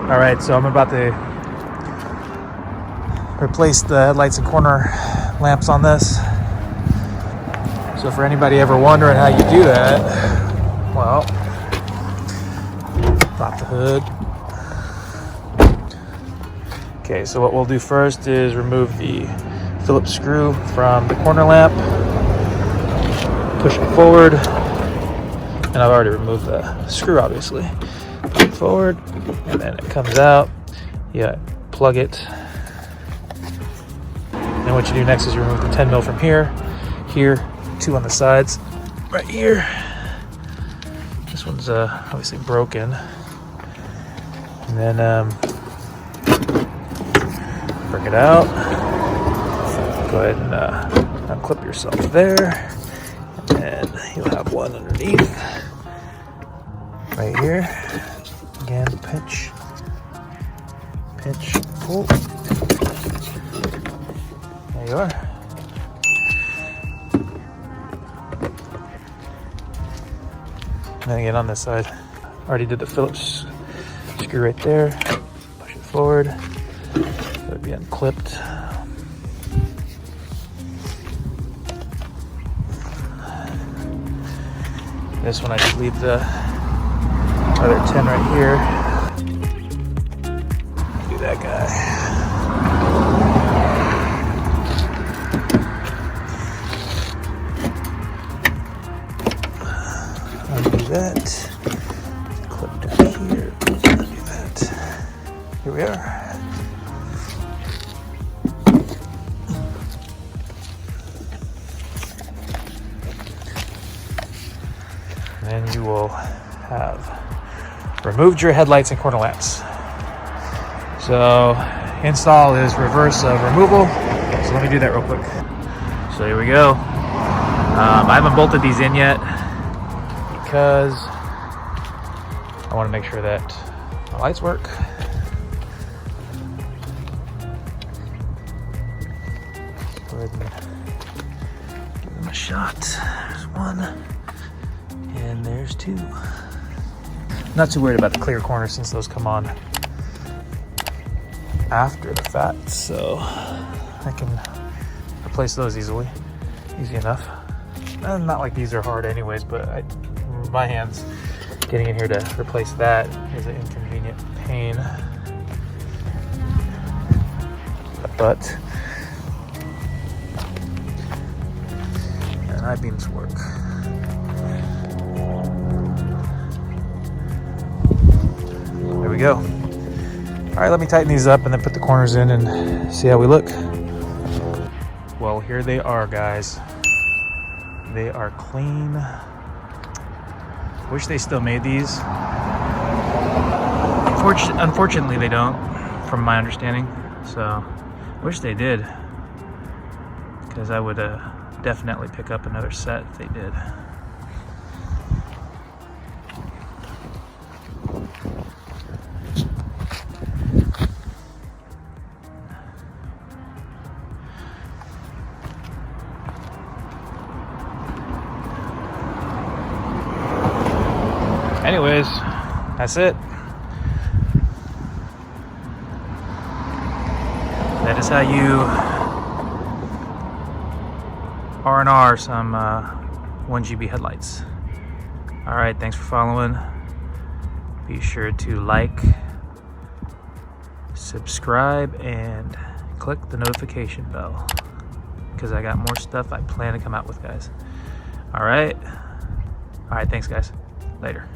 All right, so I'm about to replace the headlights and corner lamps on this. So for anybody ever wondering how you do that, well, pop the hood. Okay, so what we'll do first is remove the Phillips screw from the corner lamp, push it forward, and I've already removed the screw, obviously. Push it forward, and then it comes out. You plug it. And what you do next is you remove the 10 mil from here, 2 on the sides, right here. This one's obviously broken. And then break it out. Go ahead and unclip yourself there. And you'll have one underneath. Right here. Again, pinch, pull. There you are. And then again on this side, already did the Phillips screw right there. Push it forward. Let it be unclipped. This one I just leave the other 10 right here. Do that guy. Undo that. Clip down here. Undo that. Here we are. And you will have removed your headlights and corner lamps. So install is reverse of removal. So let me do that real quick. So here we go. I haven't bolted these in yet because I want to make sure that the lights work. Go ahead and give them a shot. There's one. And there's 2. Not too worried about the clear corners since those come on after the fact, so I can replace those easy enough. And not like these are hard anyways, but my hands getting in here to replace that is an inconvenient pain. But and I-beams work. There we go. All right, let me tighten these up and then put the corners in and see how we look. Well, here they are, guys. They are clean. Wish they still made these. Unfortunately, they don't, from my understanding. So, wish they did, because I would definitely pick up another set if they did. Anyways, that's it. That is how you R&R some 1GB headlights. All right, thanks for following. Be sure to like, subscribe, and click the notification bell, because I got more stuff I plan to come out with, guys. All right, thanks, guys. Later.